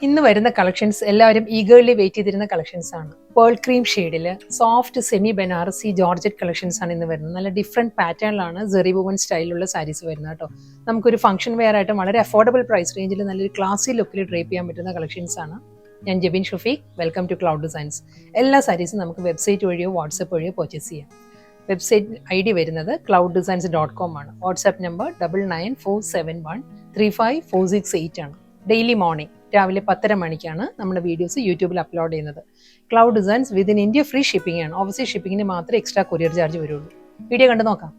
ഇന്ന് വരുന്ന കളക്ഷൻസ് എല്ലാവരും ഈഗേർലി വെയിറ്റ് ചെയ്തിരുന്ന കളക്ഷൻസ് ആണ്. പേൾ ക്രീം ഷെയ്ഡിൽ soft semi Banarasi georgette collections ആണ് ഇന്ന് വരുന്നത്. നല്ല ഡിഫറെന്റ് പാറ്റേണിലാണ് സെറി വുവൻ സ്റ്റൈലിലുള്ള സാരീസ് വരുന്നത് കേട്ടോ. നമുക്കൊരു ഫംഗ്ഷൻ വെയർ ആയിട്ട് വളരെ അഫോർഡബിൾ പ്രൈസ് റേഞ്ചിൽ നല്ലൊരു ക്ലാസി ലുക്കിൽ ഡ്രേപ്പ് ചെയ്യാൻ പറ്റുന്ന കളക്ഷൻസ് ആണ്. ഞാൻ Jebin Shafeeq, welcome to cloud designs. എല്ലാ സാരീസും നമുക്ക് വെബ്സൈറ്റ് വഴിയോ വാട്സപ്പ് വഴിയോ പർച്ചേസ് ചെയ്യാം. വെബ്സൈറ്റ് ID വരുന്നത് clouddesigns.com ആണ്. വാട്സ്ആപ്പ് നമ്പർ 9947135468 ആണ്. ഡെയിലി മോർണിംഗ് രാവിലെ 10:30 മണിക്കാണ് നമ്മുടെ വീഡിയോസ് യൂട്യൂബിൽ അപ്ലോഡ് ചെയ്യുന്നത്. Cloud designs within India free shipping ആണ്. ഓവർസീസ് ഷിപ്പിംഗിന് മാത്രമേ എക്സ്ട്രാ കൊറിയർ ചാർജ് വരുള്ളൂ. വീഡിയോ കണ്ടു നോക്കാം.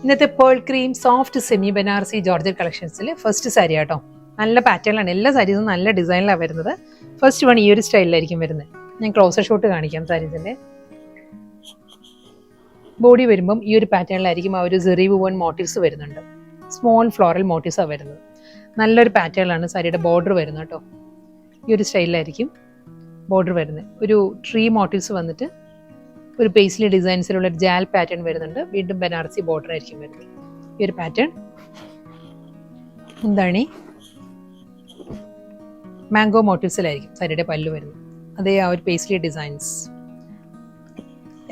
ഇന്നത്തെ pearl cream soft semi Banarasi georgette കളക്ഷൻസിൽ ഫസ്റ്റ് സാരി ആട്ടോ. നല്ല പാറ്റേണിലാണ്, എല്ലാ സാരീസും നല്ല ഡിസൈനിലാണ് വരുന്നത്. ഫസ്റ്റ് വൺ ഈ ഒരു സ്റ്റൈലിലായിരിക്കും വരുന്നത്. ഞാൻ ക്ലോസർ ഷോട്ട് കാണിക്കാം. സാരീസിന്റെ ബോഡി വരുമ്പം ഈ ഒരു പാറ്റേണിലായിരിക്കും ആ ഒരു സെറി വുവൻ മോട്ടീവ്സ് വരുന്നുണ്ട്. സ്മോൾ ഫ്ലോറൽ മോട്ടീവ്സാണ് വരുന്നത്. നല്ലൊരു പാറ്റേണിലാണ് സാരിയുടെ ബോർഡർ വരുന്നത് കേട്ടോ. ഈ ഒരു സ്റ്റൈലിലായിരിക്കും ബോർഡർ വരുന്നത്. ഒരു ട്രീ മോട്ടീവ്സ് വന്നിട്ട് ഒരു പേസ്ലി ഡിസൈൻസിലുള്ള ഒരു ജാൽ പാറ്റേൺ വരുന്നുണ്ട്. വീണ്ടും ബനാറസി ബോർഡർ ആയിരിക്കും വരുന്നത്. ഈ ഒരു പാറ്റേൺ എന്താണ് മാംഗോ മോട്ടീവ്സിലായിരിക്കും സാരിയുടെ പല്ലു വരുന്നത്. അതേ ആ ഒരു പേസ്ലി ഡിസൈൻസ്.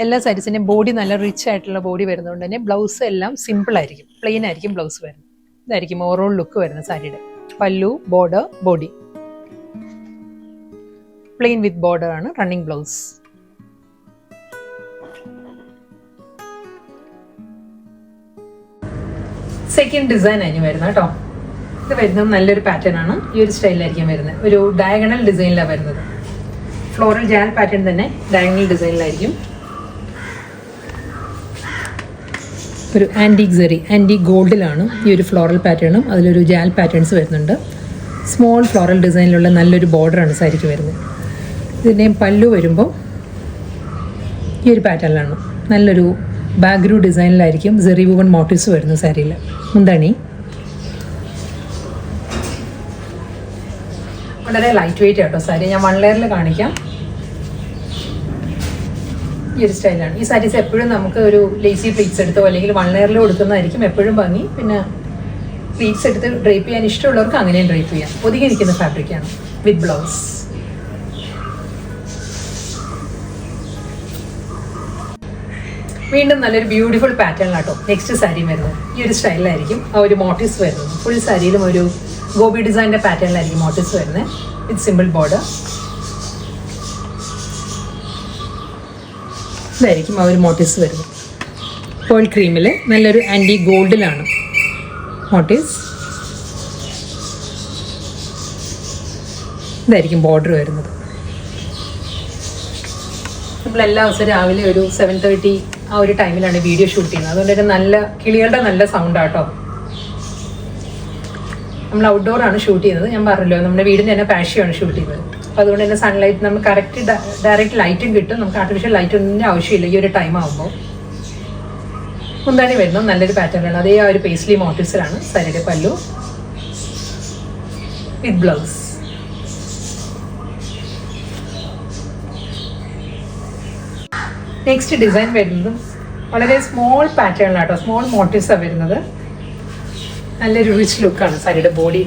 എല്ലാ സാരീസിൻ്റെയും ബോഡി നല്ല റിച്ച് ആയിട്ടുള്ള ബോഡി വരുന്നതുകൊണ്ട് തന്നെ ബ്ലൗസ് എല്ലാം സിമ്പിൾ ആയിരിക്കും, പ്ലെയിൻ ആയിരിക്കും ബ്ലൗസ് വരുന്നത്. ഇതായിരിക്കും ഓവറോൾ ലുക്ക് വരുന്നത് സാരിയുടെ. Pallu, border, body plain with border ആണ്. Running blouse. സെക്കൻഡ് ഡിസൈൻ അതിന് വരുന്നത് കേട്ടോ. ഇത് വരുന്നത് നല്ലൊരു പാറ്റേൺ ആണ്. ഈ ഒരു സ്റ്റൈലിലായിരിക്കും വരുന്നത്. ഒരു ഡയഗണൽ ഡിസൈനിലാണ് വരുന്നത്. ഫ്ലോറൽ ജാൽ പാറ്റേൺ തന്നെ ഡയഗണൽ ഡിസൈനിലായിരിക്കും. ഒരു ആൻറ്റീക് സെറി, ആൻറ്റീക് ഗോൾഡിലാണ് ഈ ഒരു ഫ്ലോറൽ പാറ്റേണും അതിലൊരു ജാൽ പാറ്റേൺസ് വരുന്നുണ്ട്. സ്മോൾ ഫ്ലോറൽ ഡിസൈനിലുള്ള നല്ലൊരു ബോർഡറാണ് സാരിക്ക് വരുന്നത്. ഇതിൻ്റെയും പല്ലു വരുമ്പോൾ ഈ ഒരു പാറ്റേണിലാണ്. നല്ലൊരു ബാഗ്രൂ ഡിസൈനിലായിരിക്കും സെറി വുവൻ മോട്ടീവ്സ് വരുന്നത് സാരിയിൽ. മുന്താണി വളരെ ലൈറ്റ് വെയിറ്റ് ആട്ടോ സാരി. ഞാൻ 1 ലെയറിൽ കാണിക്കാം. ഈ ഒരു സ്റ്റൈലാണ്. ഈ സാരീസ് എപ്പോഴും നമുക്ക് ഒരു ലേസി പ്ലീറ്റ്സ് എടുത്തോ അല്ലെങ്കിൽ 1 ലെയറിൽ കൊടുക്കുന്നതായിരിക്കും എപ്പോഴും ഭംഗി. പിന്നെ പ്ലീറ്റ്സ് എടുത്ത് ഡ്രേപ്പ് ചെയ്യാൻ ഇഷ്ടമുള്ളവർക്ക് അങ്ങനെയും ഡ്രേപ്പ് ചെയ്യാം. ഒതുങ്ങിയിരിക്കുന്ന ഫാബ്രിക്കാണ് വിത്ത് ബ്ലൗസ്. വീണ്ടും നല്ലൊരു ബ്യൂട്ടിഫുൾ പാറ്റേണിലാട്ടോ നെക്സ്റ്റ് സാരി വരുന്നത്. ഈ ഒരു സ്റ്റൈലിലായിരിക്കും ആ ഒരു മോട്ടീവ്സ് വരുന്നത്. ഫുൾ സാരിയിലും ഒരു ഗോപി ഡിസൈനിൻ്റെ പാറ്റേണിലായിരിക്കും മോട്ടീവ്സ് വരുന്നത് വിത്ത് സിമ്പിൾ ബോർഡർ. ഇതായിരിക്കും ആ ഒരു മോട്ടീവ്സ് വരുന്നത്. പേൾ ക്രീമിൽ നല്ലൊരു ആൻറ്റി ഗോൾഡിലാണ് മോട്ടീവ്സ്. ഇതായിരിക്കും ബോർഡർ വരുന്നത്. നമ്മളെല്ലാ ദിവസവും രാവിലെ ഒരു 7:30 ആ ഒരു ടൈമിലാണ് വീഡിയോ ഷൂട്ട് ചെയ്യുന്നത്. അതുകൊണ്ട് തന്നെ നല്ല കിളികളുടെ നല്ല സൗണ്ടാട്ടോ. നമ്മൾ ഔട്ട്ഡോർ ആണ് ഷൂട്ട് ചെയ്യുന്നത്. ഞാൻ പറഞ്ഞല്ലോ, നമ്മുടെ വീടിൻ്റെ തന്നെ പാഷ്യാണ് ഷൂട്ട് ചെയ്യുന്നത്. അപ്പോൾ അതുകൊണ്ട് തന്നെ സൺലൈറ്റ് നമുക്ക് കറക്റ്റ് ഡയറക്റ്റ് ലൈറ്റും കിട്ടും. നമുക്ക് ആർട്ടിഫിഷ്യൽ ലൈറ്റൊന്നും ആവശ്യമില്ല ഈ ഒരു ടൈം ആകുമ്പോൾ. മുന്താണി വരുന്നത് നല്ലൊരു പാറ്റേണാണ്. അതേ ആ ഒരു പേസ്ലി മോട്ടീവ്സിലാണ് സാരിയുടെ പല്ലു വിത്ത് ബ്ലൗസ്. നെക്സ്റ്റ് ഡിസൈൻ വരുന്നതും വളരെ സ്മോൾ പാറ്റേണിലാട്ടോ. സ്മോൾ മോട്ടീവ്സാണ് വരുന്നത്. നല്ലൊരു റിച്ച് ലുക്കാണ് സാരിയുടെ ബോഡി.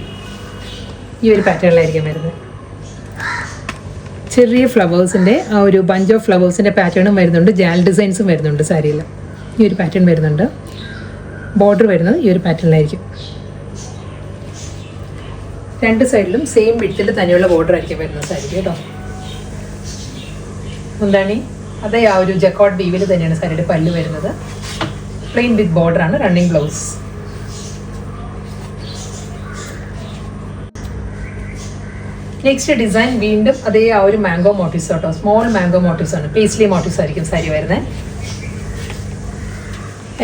ഈ ഒരു പാറ്റേണിലായിരിക്കും വരുന്നത്. ചെറിയ ഫ്ലവേഴ്സിൻ്റെ ആ ഒരു ബഞ്ച് ഓഫ് ഫ്ലവേഴ്സിൻ്റെ പാറ്റേണും വരുന്നുണ്ട്. ജാൽ ഡിസൈൻസും വരുന്നുണ്ട് സാരിയിൽ. ഈ ഒരു പാറ്റേൺ വരുന്നുണ്ട്. ബോർഡർ വരുന്നത് ഈ ഒരു പാറ്റേണിലായിരിക്കും. 2 സൈഡിലും സെയിം വിഡ്ത്തിൽ തന്നെയുള്ള ബോർഡർ ആയിരിക്കും വരുന്നത് സാരിക്ക് കേട്ടോ. എന്താണ് അതേ ആ ഒരു ജക്കോട്ട് വീവിൽ തന്നെയാണ് സാരിയുടെ പല്ല് വരുന്നത്. പ്ലെയിൻ വിത്ത് ബോർഡറാണ്. Running blouse. നെക്സ്റ്റ് ഡിസൈൻ വീണ്ടും അതേ ആ ഒരു മാംഗോ മോട്ടീവ്സ് കേട്ടോ. സ്മോൾ മാംഗോ മോട്ടീവ്സ് ആണ്. പേസ്ലി മോട്ടീവ്സ് ആയിരിക്കും സാരി വരുന്നത്.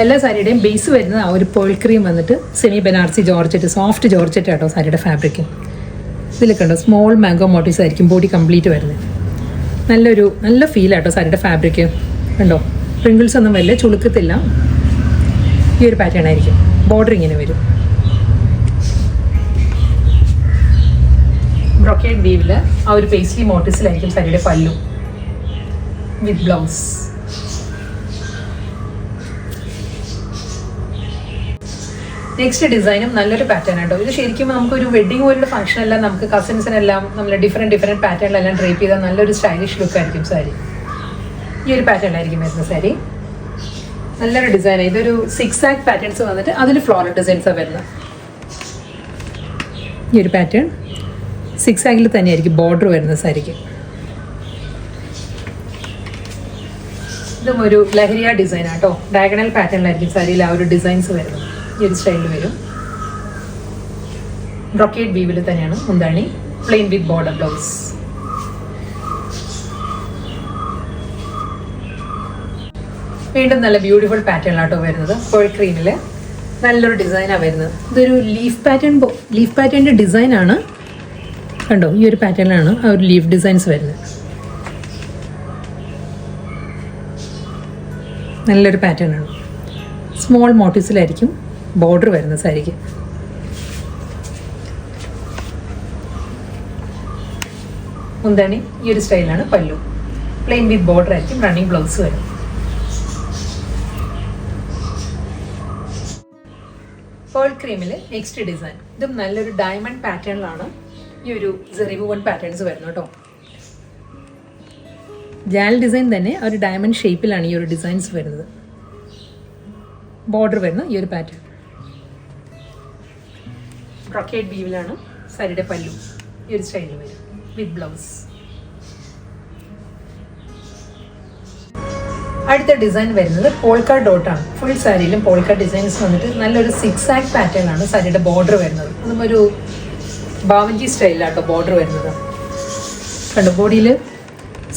എല്ലാ സാരിയുടെയും ബേസ് വരുന്നത് ആ ഒരു പേൾ ക്രീം വന്നിട്ട് semi Banarasi georgette, soft georgette ആട്ടോ സാരിയുടെ ഫാബ്രിക്. ഇതിലൊക്കെ ഉണ്ടോ സ്മോൾ മാംഗോ മോട്ടീവ്സ് ആയിരിക്കും ബോഡി കംപ്ലീറ്റ് വരുന്നത്. നല്ല ഫീലാട്ടോ സാരിയുടെ ഫാബ്രിക്. ഉണ്ടോ പ്രിങ്കിൾസ് ഒന്നും വരില്ല, ചുളുക്കത്തില്ല. ഈ ഒരു പാറ്റേൺ ആയിരിക്കും. ബോർഡർ ഇങ്ങനെ വരും. ബ്രൊക്കേഡ് വീവിൽ ആ ഒരു പേസ്ലി മോട്ടീവ്സിലായിരിക്കും സാരിയുടെ പല്ലു വിത്ത് ബ്ലൗസ്. നെക്സ്റ്റ് ഡിസൈനും നല്ലൊരു പാറ്റേൺ ആട്ടോ. ഇത് ശരിക്കും നമുക്കൊരു വെഡിങ് പോലുള്ള ഫംഗ്ഷൻ എല്ലാം നമുക്ക് കസിൻസിനെല്ലാം നമ്മൾ ഡിഫറെൻറ്റ് പാറ്റേണിലെല്ലാം ഡ്രേപ്പ് ചെയ്താൽ നല്ലൊരു സ്റ്റൈലിഷ് ലുക്ക് ആയിരിക്കും സാരി. ഈ ഒരു പാറ്റേണിലായിരിക്കും വരുന്ന സാരി. നല്ലൊരു ഡിസൈൻ. ഇതൊരു 6 ആക്ട് പാറ്റേൺസ് വന്നിട്ട് അതിൽ ഫ്ലോറൽ ഡിസൈൻസാണ് വരുന്നത്. ഈ ഒരു പാറ്റേൺ 6 ആക്ടിൽ തന്നെയായിരിക്കും ബോർഡർ വരുന്ന സാരിക്ക്. ഇതും ഒരു ലഹരിയ ഡിസൈൻ ആട്ടോ. ഡയഗണൽ പാറ്റേണിലായിരിക്കും സാരിയിൽ ആ ഒരു ഡിസൈൻസ് വരുന്നത്. ഈ ഒരു സ്റ്റൈലിൽ വരും. ബ്രൊക്കേഡ് വീവിൽ തന്നെയാണ് മുന്താണി. Plain with border blouse. വീണ്ടും നല്ല ബ്യൂട്ടിഫുൾ പാറ്റേണിലാട്ടോ വരുന്നത്. പേൾ ക്രീമിൽ നല്ലൊരു ഡിസൈനാണ് വരുന്നത്. ഇതൊരു ലീഫ് പാറ്റേണിൻ്റെ ഡിസൈനാണ്. കണ്ടോ, ഈ ഒരു പാറ്റേണിലാണ് ആ ഒരു ലീഫ് ഡിസൈൻസ് വരുന്നത്. നല്ലൊരു പാറ്റേൺ ആണ്. സ്മോൾ മോട്ടീവ്സിലായിരിക്കും ബോർഡർ വരുന്ന സാരിക്ക്. മുന്താണി ഈ ഒരു സ്റ്റൈലാണ് പല്ലു. പ്ലെയിൻ വിത്ത് ബോർഡർ ആയിരിക്കും. റണ്ണിങ് ബ്ലൗസ് വരും. പേൾ ക്രീമിൽ നെക്സ്റ്റ് ഡിസൈൻ. ഇതും നല്ലൊരു ഡയമണ്ട് പാറ്റേണിലാണ് ഈ ഒരു സെറി വുവൺ പാറ്റേൺസ് വരുന്നത് കേട്ടോ. ജാൽ ഡിസൈൻ തന്നെ ഒരു ഡയമണ്ട് ഷേപ്പിലാണ് ഈ ഒരു ഡിസൈൻസ് വരുന്നത്. ബോർഡർ വരുന്ന ഈ ഒരു പാറ്റേൺ. ബ്രൊക്കേഡ് വീവിലാണ് സാരിയുടെ പല്ലു. ഈ ഒരു സ്റ്റൈലിൽ വരും വിത്ത് ബ്ലൗസ്. അടുത്ത ഡിസൈൻ വരുന്നത് പോൾക്ക ഡോട്ടാണ്. ഫുൾ സാരിയിലും പോൾക്ക ഡിസൈൻസ് വന്നിട്ട് നല്ലൊരു 6 ആക്ട് പാറ്റേൺ ആണ് സാരിയുടെ ബോർഡർ വരുന്നത്. അതും ഒരു ബാവഞ്ചി സ്റ്റൈലിലാട്ടോ ബോർഡർ വരുന്നത്. കണ്ടോ, ബോഡിയിൽ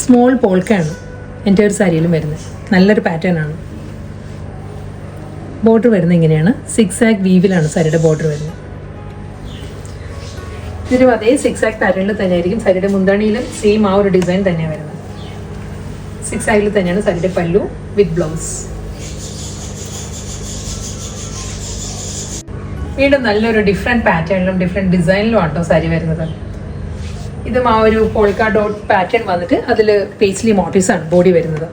സ്മോൾ പോൾക്കയാണ് എൻ്റെ ഒരു സാരിയിലും വരുന്നത്. നല്ലൊരു പാറ്റേൺ ആണ്. ബോർഡർ വരുന്നത് ഇങ്ങനെയാണ്. 6 ആക്ട് വീവിലാണ് സാരിയുടെ ബോർഡർ വരുന്നത്. ഇതൊരു അതേ 6 ആക്ട് പാറ്റേണിൽ തന്നെയായിരിക്കും സാരിയുടെ മുന്താണിയിലും സെയിം ആ ഒരു ഡിസൈൻ തന്നെയാണ് വരുന്നത്. 6 ആക്ടിൽ തന്നെയാണ് സാരിയുടെ പല്ലു വിത്ത് ബ്ലൗസ്. വീണ്ടും നല്ലൊരു ഡിഫറെൻറ്റ് പാറ്റേണിലും ഡിഫറെൻറ്റ് ഡിസൈനിലും ആട്ടോ സാരി വരുന്നത്. ഇതും ആ ഒരു പോൾക്ക ഡോട്ട് പാറ്റേൺ വന്നിട്ട് അതിൽ പേസ്ലി മോട്ടീവ്സാണ് ബോഡി വരുന്നത്.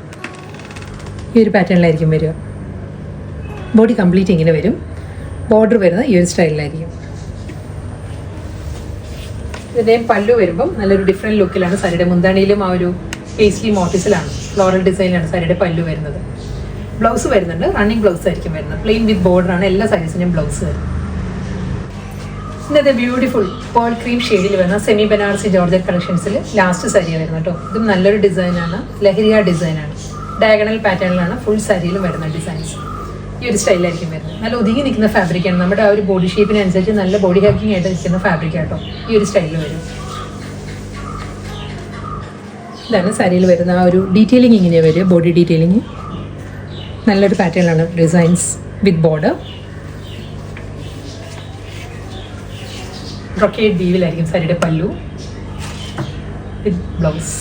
ഈ ഒരു പാറ്റേണിലായിരിക്കും വരിക. ബോഡി കംപ്ലീറ്റ് ഇങ്ങനെ വരും. ബോർഡർ വരുന്നത് ഈ ഒരു സ്റ്റൈലിലായിരിക്കും. ഇതിൻ്റെയും പല്ലു വരുമ്പം നല്ലൊരു ഡിഫറെൻറ്റ് ലുക്കിലാണ്. സാരിയുടെ മുന്താണിയിലും ആ ഒരു പേസ്ലി മോട്ടീവ്സിലാണ് ഫ്ലോറൽ ഡിസൈനിലാണ് സാരിയുടെ പല്ലു വരുന്നത്. ബ്ലൗസ് വരുന്നുണ്ട്. റണ്ണിങ് ബ്ലൗസ് ആയിരിക്കും വരുന്നത്. പ്ലെയിൻ വിത്ത് ബോർഡറാണ് എല്ലാ സാരീസിൻ്റെയും ബ്ലൗസ് വരുന്നത്. ഇന്നത്തെ ബ്യൂട്ടിഫുൾ പേൾ ക്രീം ഷെയ്ഡിൽ വരുന്ന സെമി ബനാറസി ജോർജറ്റ് കളക്ഷൻസിൽ ലാസ്റ്റ് സാരിയാണ് വരുന്നത് കേട്ടോ. ഇതും നല്ലൊരു ഡിസൈനാണ്. ലഹരിയ ഡിസൈനാണ്. ഡയഗണൽ പാറ്റേണിലാണ് ഫുൾ സാരിയിലും വരുന്ന ഡിസൈൻസ്. ഈ ഒരു സ്റ്റൈലായിരിക്കും വരുന്നത്. നല്ല ഒതുങ്ങി നിൽക്കുന്ന ഫാബ്രിക്കാണ്. നമ്മുടെ ആ ഒരു ബോഡി ഷേപ്പിനനുസരിച്ച് നല്ല ബോഡി ഹാക്കിംഗ് ആയിട്ട് നിൽക്കുന്ന ഫാബ്രിക് കേട്ടോ. ഈ ഒരു സ്റ്റൈലിൽ വരും. ഇതാണ് സാരിയിൽ വരുന്ന ആ ഒരു ഡീറ്റെയിലിംഗ്. ഇങ്ങനെ വരിക ബോഡി ഡീറ്റെയിലിംഗ്. നല്ലൊരു പാറ്റേണിലാണ് ഡിസൈൻസ് വിത്ത് ബോർഡർ. ബ്രൊക്കേഡ് വീവിലായിരിക്കും സാരിയുടെ പല്ലു വിത്ത് ബ്ലൗസ്.